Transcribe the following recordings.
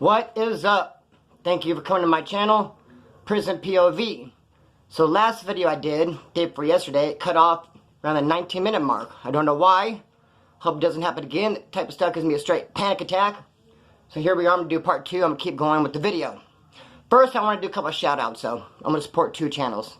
What is up? Thank you for coming to my channel, Prison POV. So last video I did, day before yesterday, it cut off around the 19-minute mark. I don't know why. Hope it doesn't happen again. That type of stuff gives me a straight panic attack. So here we are, I'm going to do part 2. I'm going to keep going with the video. First, I want to do a couple of shout outs, so I'm going to support 2 channels.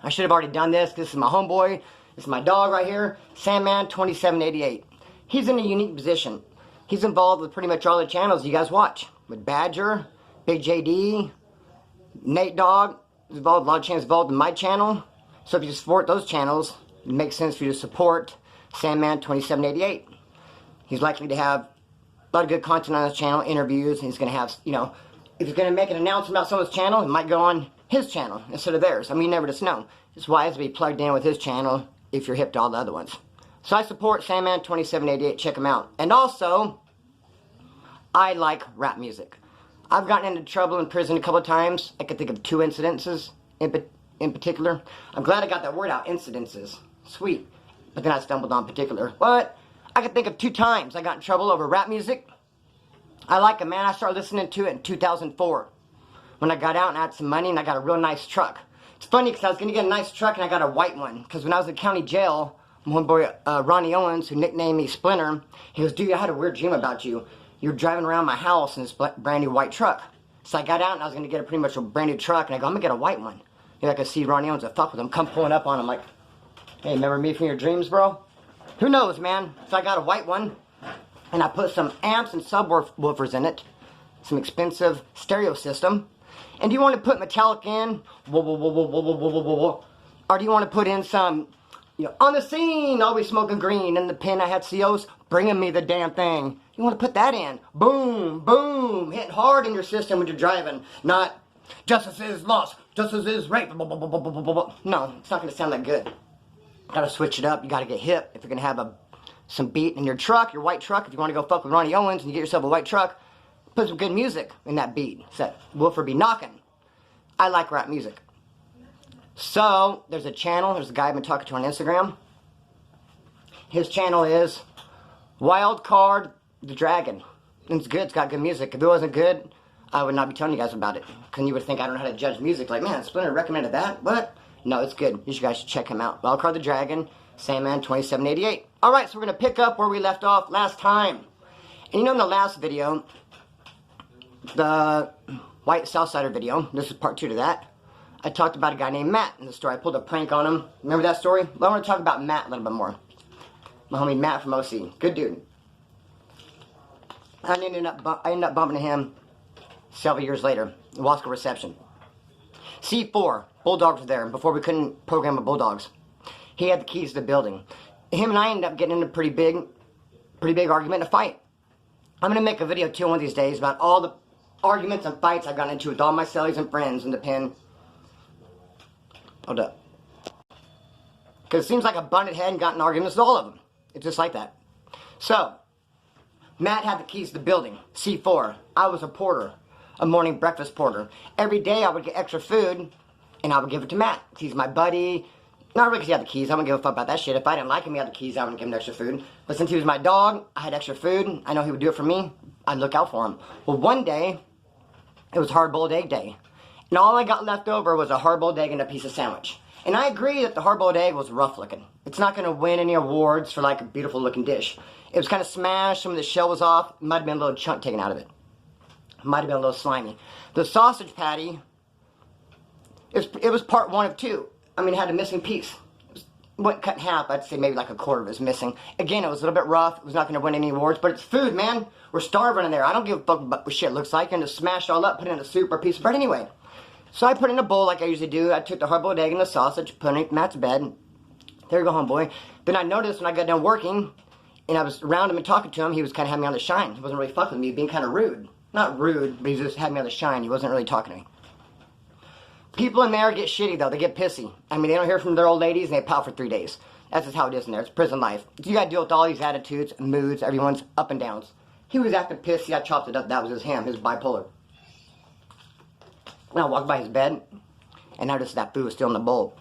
I should have already done this. This is my homeboy. This is my dog right here, Sandman2788. He's in a unique position. He's involved with pretty much all the channels you guys watch. With Badger, Big JD, Nate Dogg. He's involved, a lot of channels involved in my channel. So if you support those channels, it makes sense for you to support Sandman2788. He's likely to have a lot of good content on his channel, interviews, and he's going to have, you know, if he's going to make an announcement about someone's channel, it might go on his channel instead of theirs. I mean, you never just know. It's wise to be plugged in with his channel if you're hip to all the other ones. So I support Sandman2788. Check him out. And also, I like rap music. I've gotten into trouble in prison a couple of times. I can think of 2 incidences in particular. I'm glad I got that word out, incidences. Sweet. But then I stumbled on particular. But I can think of 2 times I got in trouble over rap music. I like it, man. I started listening to it in 2004. When I got out and I had some money and I got a real nice truck. It's funny because I was going to get a nice truck and I got a white one. Because when I was in county jail, my boy Ronnie Owens, who nicknamed me Splinter, he goes, dude, I had a weird dream about you. You're driving around my house in this brand new white truck. So I got out and I was going to get a pretty much a brand new truck. And I go, I'm going to get a white one. You know, I could see Ronnie Owens, I fuck with him, come pulling up on him like, hey, remember me from your dreams, bro? Who knows, man? So I got a white one. And I put some amps and subwoofers in it. Some expensive stereo system. And do you want to put metallic in? Or do you want to put in some, you know, on the scene, always smoking green. In the pen I had COs bringing me the damn thing. You want to put that in. Boom, boom. Hit hard in your system when you're driving. Not, justice is lost. Justice is rape. No, it's not going to sound that good. Got to switch it up. You got to get hip. If you're going to have some beat in your truck, your white truck. If you want to go fuck with Ronnie Owens and you get yourself a white truck, put some good music in that beat. So that woofer be knocking. I like rap music. So, there's a channel. There's a guy I've been talking to on Instagram. His channel is Wildcard the Dragon. It's good. It's got good music. If it wasn't good, I would not be telling you guys about it. Because you would think I don't know how to judge music. Like, man, Splinter recommended that? What? No, it's good. You guys should check him out. Wildcard the Dragon, Sandman2788. Alright, so we're going to pick up where we left off last time. And you know in the last video, the White Southsider video, this is part 2 to that, I talked about a guy named Matt in the story. I pulled a prank on him. Remember that story? Well, I want to talk about Matt a little bit more. My homie Matt from OC. Good dude. I ended up bumping into him several years later in Wasco Reception. C4, Bulldogs were there before we couldn't program with Bulldogs. He had the keys to the building. Him and I ended up getting in a pretty big argument and a fight. I'm going to make a video too one of these days about all the arguments and fights I've gotten into with all my cellies and friends in the pen. Hold up. Because it seems like I butted head and got in arguments with all of them. It's just like that. So, Matt had the keys to the building. C4. I was a porter. A morning breakfast porter. Every day I would get extra food and I would give it to Matt. He's my buddy. Not really because he had the keys. I don't give a fuck about that shit. If I didn't like him, he had the keys. I wouldn't give him extra food. But since he was my dog, I had extra food. I know he would do it for me. I'd look out for him. Well, one day, it was hard-boiled egg day. And all I got left over was a hard-boiled egg and a piece of sandwich. And I agree that the hard-boiled egg was rough-looking. It's not going to win any awards for, like, a beautiful-looking dish. It was kind of smashed. Some of the shell was off. Might have been a little chunk taken out of it. Might have been a little slimy. The sausage patty, it was part 1 of 2. I mean, it had a missing piece. It wasn't cut in half. I'd say maybe like a quarter of it was missing. Again, it was a little bit rough. It was not going to win any awards, but it's food, man. We're starving in there. I don't give a fuck what shit looks like. And to smash it all up, put it in a soup or a piece of bread anyway. So I put it in a bowl like I usually do. I took the hard-boiled egg and the sausage, put it in Matt's bed. There you go, homeboy. Then I noticed when I got done working, and I was around him and talking to him, he was kind of having me on the shine. He wasn't really fucking with me, being kind of rude. Not rude, but he just had me on the shine. He wasn't really talking to me. People in there get shitty, though. They get pissy. I mean, they don't hear from their old ladies, and they pout for 3 days. That's just how it is in there. It's prison life. You gotta deal with all these attitudes, moods, everyone's up and downs. He was acting pissy. I chopped it up. That was just him. His bipolar. And I walked by his bed, and I noticed that food was still in the bowl.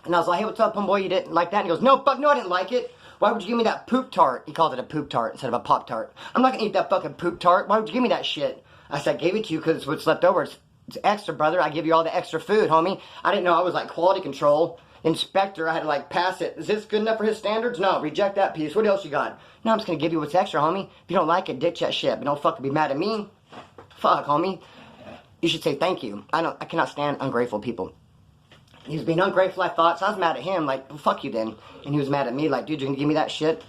And I was like, hey, what's up, homeboy? You didn't like that? And he goes, no, fuck, no, I didn't like it. Why would you give me that poop tart? He called it a poop tart instead of a pop tart. I'm not gonna eat that fucking poop tart. Why would you give me that shit? I said, I gave it to you because it's what's left over. It's extra, brother. I give you all the extra food, homie. I didn't know I was like quality control inspector. I had to like pass it. Is this good enough for his standards? No, reject that piece. What else you got? No, I'm just going to give you what's extra, homie. If you don't like it, ditch that shit. But don't fucking be mad at me. Fuck, homie. You should say thank you. I cannot stand ungrateful people. He was being ungrateful, I thought, so I was mad at him, like, well, fuck you then. And he was mad at me, like, dude, you're gonna give me that shit?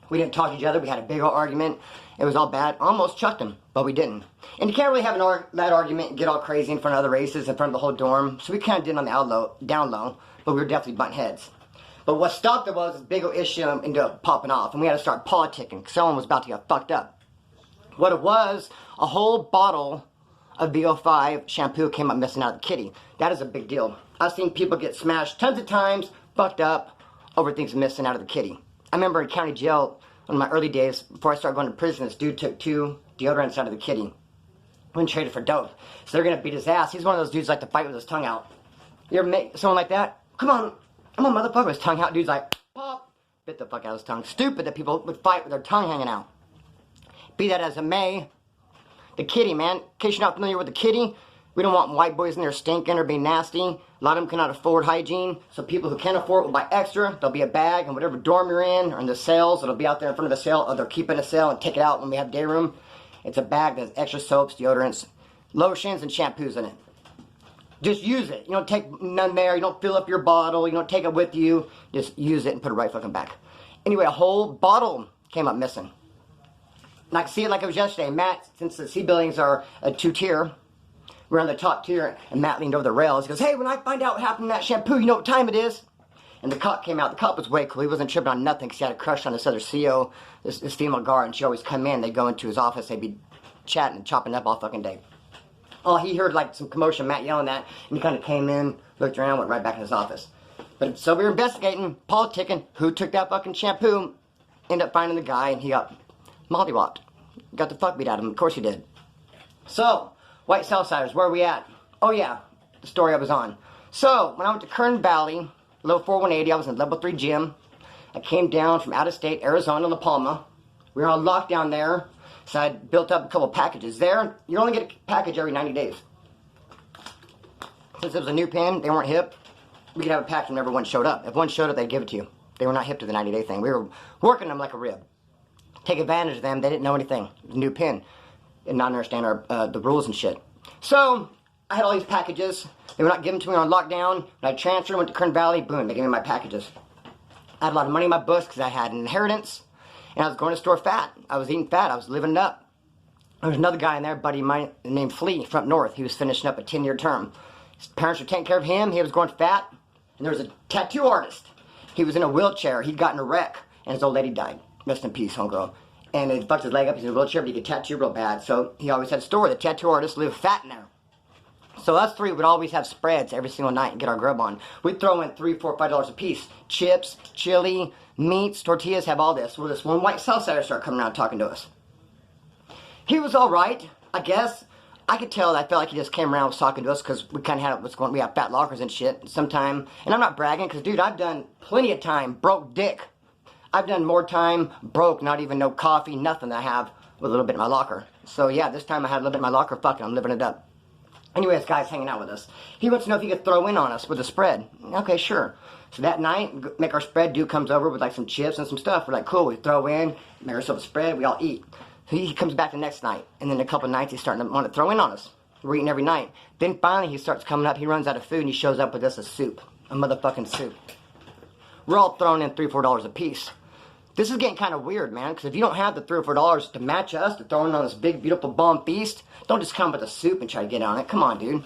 We didn't talk to each other, we had a big old argument. It was all bad. Almost chucked him, but we didn't. And you can't really have that argument and get all crazy in front of other races, in front of the whole dorm. So we kind of did it on the down low, but we were definitely butting heads. But what stopped it was this big old issue ended up popping off, and we had to start politicking, because someone was about to get fucked up. What it was, a whole bottle of VO5 shampoo came up missing out of the kitty. That is a big deal. I've seen people get smashed tons of times, fucked up, over things missing out of the kitty. I remember in county jail, in my early days, before I started going to prison, this dude took 2 deodorants out of the kitty. Went and traded for dope. So they're going to beat his ass. He's one of those dudes like to fight with his tongue out. You ever make someone like that? Come on, motherfucker, with his tongue out. Dude's like, pop, bit the fuck out of his tongue. Stupid that people would fight with their tongue hanging out. Be that as it may, the kitty, man. In case you're not familiar with the kitty, we don't want white boys in there stinking or being nasty. A lot of them cannot afford hygiene, so people who can afford it will buy extra. There'll be a bag in whatever dorm you're in, or in the cells. It'll be out there in front of the cell, or they'll keep it in a cell and take it out when we have day room. It's a bag that has extra soaps, deodorants, lotions, and shampoos in it. Just use it. You don't take none there. You don't fill up your bottle. You don't take it with you. Just use it and put it right fucking back. Anyway, a whole bottle came up missing. And I can see it like it was yesterday. Matt, since the C buildings are a 2-tier, we're on the top tier, and Matt leaned over the rails. He goes, hey, when I find out what happened to that shampoo, you know what time it is? And the cop came out. The cop was way cool. He wasn't tripping on nothing because he had a crush on this other CO, this female guard, and she'd always come in. They'd go into his office. They'd be chatting and chopping up all fucking day. Oh, he heard like some commotion, Matt yelling that, and he kind of came in, looked around, went right back in his office. But so we were investigating, politicking, who took that fucking shampoo. Ended up finding the guy, and he got mollywopped. Got the fuck beat out of him. Of course he did. So, White Southsiders, where are we at? Oh yeah, the story I was on. So, when I went to Kern Valley, level 4180, I was in level 3 gym. I came down from out of state, Arizona, La Palma. We were on lockdown there, so I built up a couple packages. There, you only get a package every 90 days. Since it was a new pin, they weren't hip, we could have a package whenever one showed up. If one showed up, they'd give it to you. They were not hip to the 90-day thing. We were working them like a rib. Take advantage of them. They didn't know anything. It was a new pin. And not understand the rules and shit. So, I had all these packages. They were not given to me on lockdown. When I transferred, went to Kern Valley, boom, they gave me my packages. I had a lot of money in my books because I had an inheritance. And I was going to store fat. I was eating fat. I was living it up. There was another guy in there, buddy of mine, named Flea from up north. He was finishing up a 10-year term. His parents were taking care of him. He was going fat. And there was a tattoo artist. He was in a wheelchair. He'd gotten a wreck. And his old lady died. Rest in peace, homegirl. And he fucked his leg up. He's in a wheelchair, but he could tattoo real bad. So he always had a store. The tattoo artist lived fat in there. So us three would always have spreads every single night and get our grub on. We'd throw in $3, $4, $5 a piece. Chips, chili, meats, tortillas, have all this. Well, this one White Southsider started coming around talking to us. He was all right, I guess. I could tell. I felt like he just came around and was talking to us because we kind of had what's going. We have fat lockers and shit. Sometime, and I'm not bragging because, dude, I've done plenty of time broke dick. I've done more time broke, not even no coffee, nothing than I have with a little bit in my locker. So yeah, this time I had a little bit in my locker. Fuck it, I'm living it up. Anyway, this guy's hanging out with us. He wants to know if he could throw in on us with a spread. Okay, sure. So that night, make our spread. Dude comes over with like some chips and some stuff. We're like, cool. We throw in, make ourselves a spread. We all eat. So he comes back the next night, and then a couple of nights he's starting to want to throw in on us. We're eating every night. Then finally he starts coming up. He runs out of food, and he shows up with us a soup, a motherfucking soup. We're all throwing in $3, $4 a piece. This is getting kind of weird, man, because if you don't have the $3 or $4 to match us, to throw in on this big, beautiful bomb feast, don't just come with a soup and try to get on it. Come on, dude.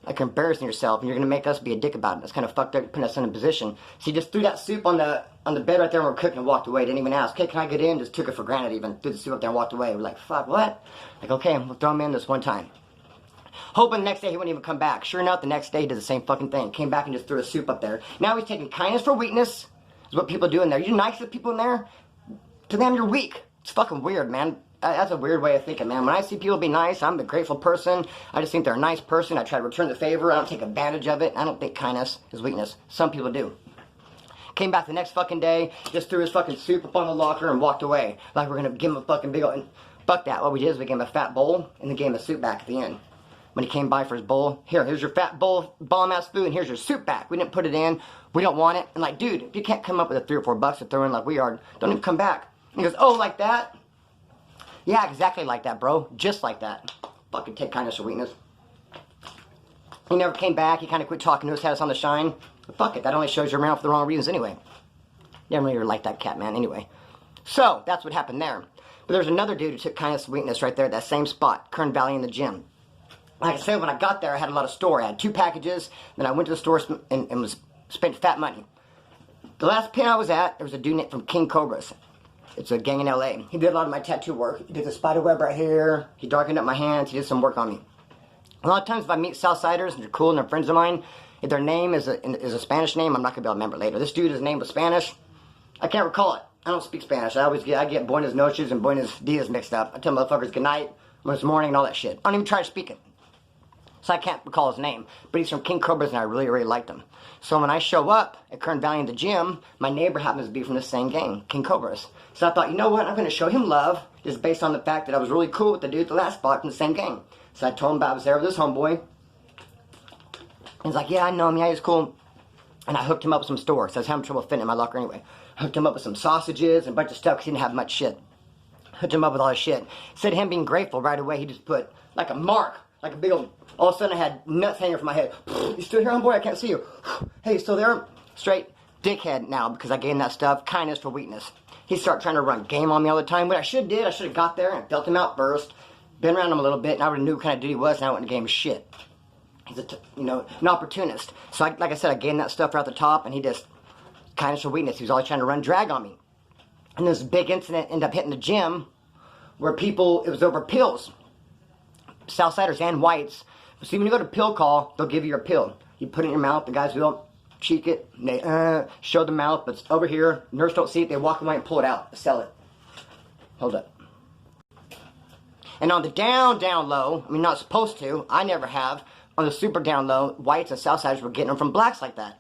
Like, you're embarrassing yourself, and you're going to make us be a dick about it. It's kind of fucked up, putting us in a position. So he just threw that soup on the bed right there when we were cooking and walked away. Didn't even ask, hey, can I get in? Just took it for granted even. Threw the soup up there and walked away. We're like, fuck, what? Like, okay, we'll throw him in this one time. Hoping the next day he wouldn't even come back. Sure enough, the next day he did the same fucking thing. Came back and just threw a soup up there. Now he's taking kindness for weakness. Is what people do in there. You're nice to people in there. To them, you're weak. It's fucking weird, man. That's a weird way of thinking, man. When I see people be nice, I'm a grateful person. I just think they're a nice person. I try to return the favor. I don't take advantage of it. I don't think kindness is weakness. Some people do. Came back the next fucking day, just threw his fucking soup up on the locker and walked away. Like we're gonna give him a fucking big old... Fuck that. What we did is we gave him a fat bowl and then gave him a soup back at the end. When he came by for his bowl, here's your fat bowl, bomb-ass food, and here's your soup back. We didn't put it in. We don't want it. And like, dude, if you can't come up with a $3 or $4 to throw in like we are, don't even come back. And he goes, oh, like that? Yeah, exactly like that, bro. Just like that. Fucking take kindness or weakness. He never came back. He kind of quit talking to us, had us on the shine. But fuck it, that only shows you're around for the wrong reasons anyway. Never really liked that cat, man, anyway. So, that's what happened there. But there's another dude who took kindness and weakness right there at that same spot, Kern Valley in the gym. Like I said, when I got there, I had a lot of store. I had 2 packages. Then I went to the store and spent fat money. The last pin I was at, there was a dude from King Cobras. It's a gang in LA. He did a lot of my tattoo work. He did the spider web right here. He darkened up my hands. He did some work on me. A lot of times if I meet Southsiders and they're cool and they're friends of mine, if their name is a Spanish name, I'm not going to be able to remember later. This dude, his name was Spanish. I can't recall it. I don't speak Spanish. I get Buenos noches and Buenos dias mixed up. I tell motherfuckers good night, good morning, and all that shit. I don't even try to speak it. So I can't recall his name. But he's from King Cobras and I really, really liked him. So when I show up at Kern Valley in the gym, my neighbor happens to be from the same gang, King Cobras. So I thought, you know what, I'm going to show him love just based on the fact that I was really cool with the dude at the last spot from the same gang. So I told him I was there with this homeboy. He's like, yeah, I know him. Yeah, he's cool. And I hooked him up with some store. So I was having trouble fitting in my locker anyway. I hooked him up with some sausages and a bunch of stuff because he didn't have much shit. Hooked him up with all his shit. Instead of him being grateful right away, he just put like a mark, like a big old... All of a sudden I had nuts hanging from my head. You still here, homeboy? I can't see you. Hey, you still there? Straight dickhead now because I gave him that stuff. Kindness for weakness. He started trying to run game on me all the time. What I should have got there and felt him out first. Been around him a little bit and I would have knew what kind of dude he was and I wouldn't have gave him shit. He's an opportunist. So like I said, I gave him that stuff right at the top and he just, kindness for weakness. He was always trying to run drag on me. And this big incident ended up hitting the gym where it was over pills. Southsiders and whites. See, when you go to pill call, they'll give you your pill. You put it in your mouth, the guys will cheek it, and they show the mouth, but it's over here. Nurse don't see it, they walk away and pull it out, sell it. Hold up. And on the down low, I mean, not supposed to, I never have, on the super down low, whites and Southsiders were getting them from blacks like that.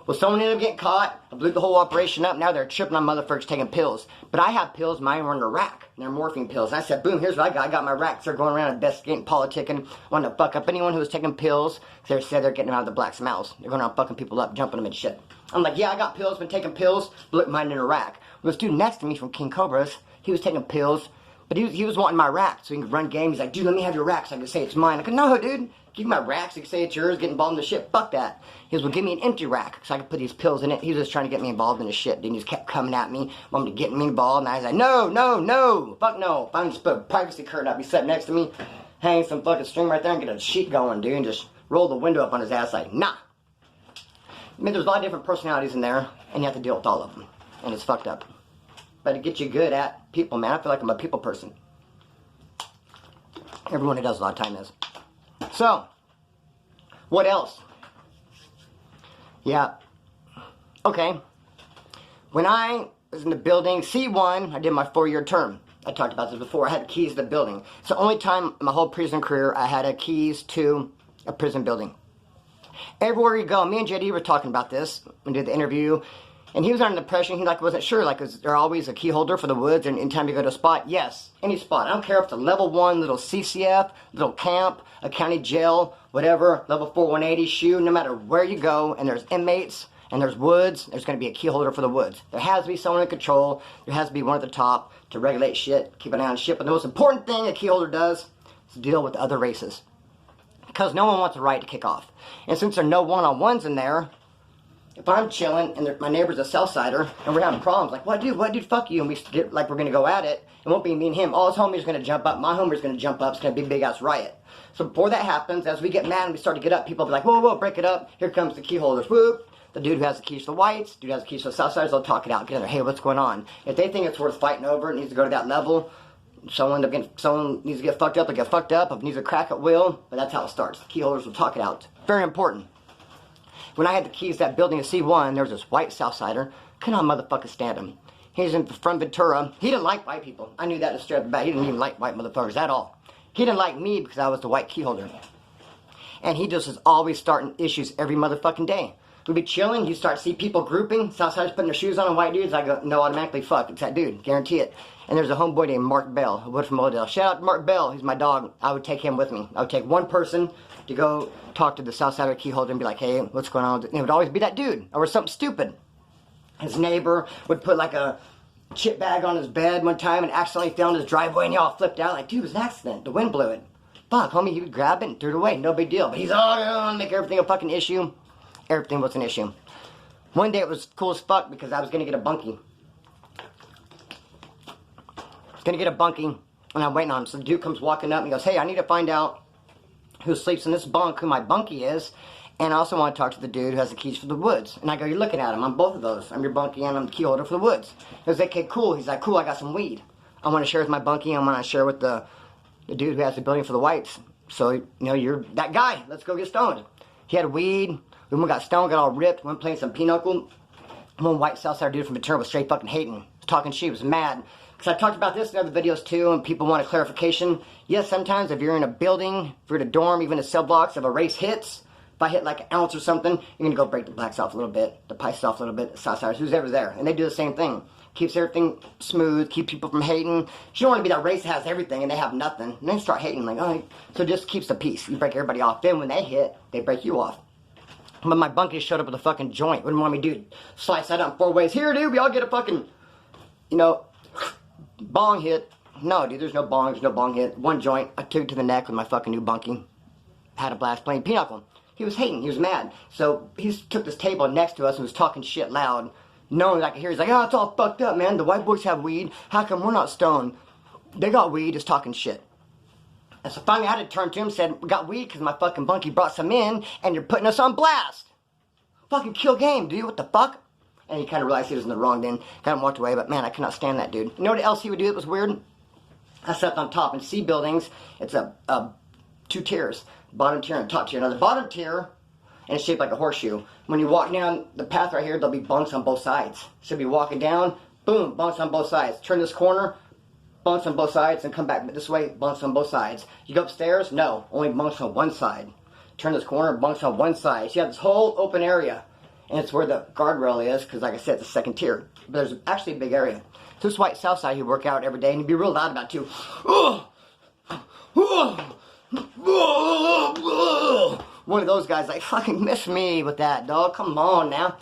Well, someone ended up getting caught. I blew the whole operation up. Now they're tripping on motherfuckers taking pills. But I have pills. Mine were in a rack. And they're morphine pills. And I said, boom, here's what I got. I got my racks. They're going around investigating, politicking, wanting to fuck up anyone who was taking pills. They said they're getting them out of the blacks' mouths. They're going around fucking people up, jumping them and shit. I'm like, yeah, I got pills. Been taking pills. Blew mine in a rack. Well, this dude next to me from King Cobras, he was taking pills. But he was wanting my rack so he could run game. He's like, dude, let me have your rack so I can say it's mine. I go, no, dude. Give me my rack so you can say it's yours, get involved in the shit. Fuck that. He goes, well, give me an empty rack so I can put these pills in it. He was just trying to get me involved in the shit. Dude, he just kept coming at me, wanting to get me involved. And I was like, no. Fuck no. Finally just put a privacy curtain up. He sat next to me, hang some fucking string right there and get a sheet going, dude. And just roll the window up on his ass like, nah. I mean, there's a lot of different personalities in there, and you have to deal with all of them. And it's fucked up. But it gets you good at people, man. I feel like I'm a people person. Everyone who does a lot of time is. So, what else? Yeah. Okay. When I was in the building, C1, I did my 4-year term. I talked about this before. I had keys to the building. It's the only time in my whole prison career I had keys to a prison building. Everywhere you go, me and JD were talking about this when we did the interview. And he was under the impression, he wasn't sure, is there always a key holder for the woods and anytime you go to a spot? Yes, any spot. I don't care if it's a level 1 little CCF, little camp, a county jail, whatever, level 4 180 shoe, no matter where you go and there's inmates and there's woods, there's going to be a key holder for the woods. There has to be someone in control, there has to be one at the top to regulate shit, keep an eye on shit. But the most important thing a key holder does is deal with other races. Because no one wants a right to kick off. And since there are no one-on-ones in there, if I'm chilling and my neighbor's a Southsider and we're having problems, like, what dude, fuck you, and we get like we're gonna go at it, it won't be me and him. All his homies are gonna jump up, my homies are gonna jump up, it's gonna be a big ass riot. So before that happens, as we get mad and we start to get up, people will be like, whoa, break it up, here comes the key holders, whoop. The dude who has the keys to the whites, dude who has the keys to the Southsiders, they'll talk it out together. Hey, what's going on? If they think it's worth fighting over, it needs to go to that level, someone needs to get fucked up, they'll get fucked up. If it needs to crack at will, but that's how it starts. The key holders will talk it out. Very important. When I had the keys to that building at C1, there was this white Southsider. Could not motherfucking stand him. He's from Ventura. He didn't like white people. I knew that just straight up the bat. He didn't even like white motherfuckers at all. He didn't like me because I was the white key holder. And he just was always starting issues every motherfucking day. We'd be chilling, you'd start to see people grouping, Southsiders putting their shoes on and white dudes. I go, no, automatically, fuck, it's that dude, guarantee it. And there's a homeboy named Mark Bell, a wood from Oldale. Shout out to Mark Bell, he's my dog. I would take him with me. I would take one person to go talk to the south side of the key holder and be like, hey, what's going on? And it would always be that dude, or something stupid. His neighbor would put like a chip bag on his bed one time and accidentally fell in his driveway and y'all flipped out. Like, dude, it was an accident. The wind blew it. Fuck, homie, he would grab it and threw it away. No big deal. But he's all gonna make everything a fucking issue. Everything was an issue. One day it was cool as fuck because I was gonna get a bunkie. Gonna get a bunkie, and I'm waiting on him. So the dude comes walking up and he goes, hey, I need to find out who sleeps in this bunk, who my bunkie is, and I also want to talk to the dude who has the keys for the woods. And I go, you're looking at him. I'm both of those. I'm your bunkie and I'm the key holder for the woods. He goes, okay, cool. He's like, cool, I got some weed. I want to share with my bunkie. I want to share with the dude who has the building for the whites. So, you know, you're that guy. Let's go get stoned. He had weed. We went got stoned, got all ripped, went playing some pinochle. One white Southside dude from Ventura was straight fucking hating. Was talking shit, was mad. Because I talked about this in other videos too, and people want a clarification. Yes, sometimes if you're in a building, if you're in a dorm, even in cell blocks, if a race hits, if I hit like an ounce or something, you're going to go break the blacks off a little bit, the Pisces off a little bit, the Southsiders, who's ever there. And they do the same thing. Keeps everything smooth, keep people from hating. You don't want to be that race that has everything and they have nothing. And they start hating, like, oh, so it just keeps the peace. You break everybody off. Then when they hit, they break you off. But my bunkie showed up with a fucking joint. Wouldn't want me, dude, slice that up 4 ways. Here, dude, we all get a fucking, you know, bong hit. No, dude, there's no bong. There's no bong hit. One joint. I took it to the neck with my fucking new bunkie. Had a blast playing pinochle. He was hating. He was mad. So he took this table next to us and was talking shit loud. Knowing I could hear, he's like, oh, it's all fucked up, man. The white boys have weed. How come we're not stoned? They got weed. Just talking shit. And so finally I had to turn to him and said, we got weed because my fucking bunkie brought some in and you're putting us on blast. Fucking kill game, dude. What the fuck? And he kind of realized he was in the wrong then. Kind of walked away, but man, I could not stand that dude. You know what else he would do that was weird? I slept on top. In C buildings, it's a 2 tiers. Bottom tier and top tier. Now the bottom tier, and it's shaped like a horseshoe. When you walk down the path right here, there'll be bunks on both sides. So you'll be walking down, boom, bunks on both sides. Turn this corner, bunks on both sides, and come back this way, bunks on both sides. You go upstairs, no, only bunks on one side. Turn this corner, bunks on one side. So you have this whole open area. And it's where the guardrail is, because like I said, it's the 2nd tier. But there's actually a big area. So this white south side, he'd work out every day, and he'd be real loud about it too. One of those guys, like, fucking miss me with that, dog. Come on now.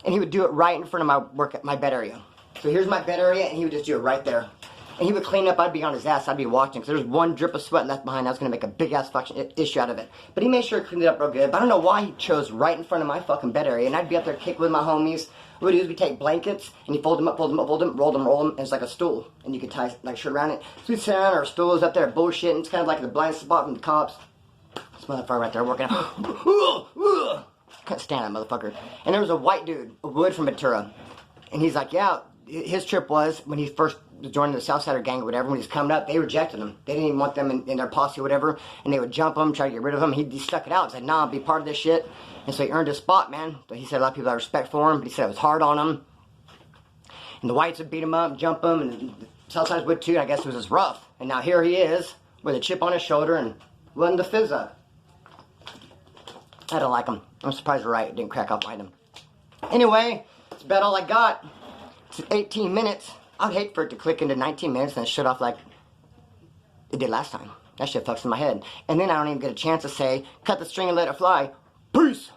And he would do it right in front of my bed area. So here's my bed area, and he would just do it right there. And he would clean up. I'd be on his ass. I'd be watching. Because there's one drip of sweat left behind. I was going to make a big-ass fucking issue out of it. But he made sure he cleaned it up real good. But I don't know why he chose right in front of my fucking bed area. And I'd be up there kicking with my homies. What we'd do is we'd take blankets, and you fold them up, fold them up, fold them, roll them, and it's like a stool. And you could tie like shirt around it. So we'd sit on our stools up there bullshitting. It's kind of like the blind spot from the cops. This motherfucker right there working out. Couldn't stand that motherfucker. And there was a white dude, a wood from Ventura. And he's like, yeah, his trip was when he first joined the Southsider gang or whatever, when he's coming up, they rejected him. They didn't even want them in their posse or whatever, and they would jump him, try to get rid of him. He stuck it out. He said, nah, I'll be part of this shit. And so he earned his spot, man. But he said a lot of people had respect for him, but he said it was hard on him. And the whites would beat him up, jump him, and the Southsiders would too, and I guess it was just rough. And now here he is, with a chip on his shoulder and letting the fizz up. I don't like him. I'm surprised Riot didn't crack up behind him. Anyway, that's about all I got. It's 18 minutes. I'd hate for it to click into 19 minutes and shut off like it did last time. That shit fucks in my head. And then I don't even get a chance to say, cut the string and let it fly. Peace!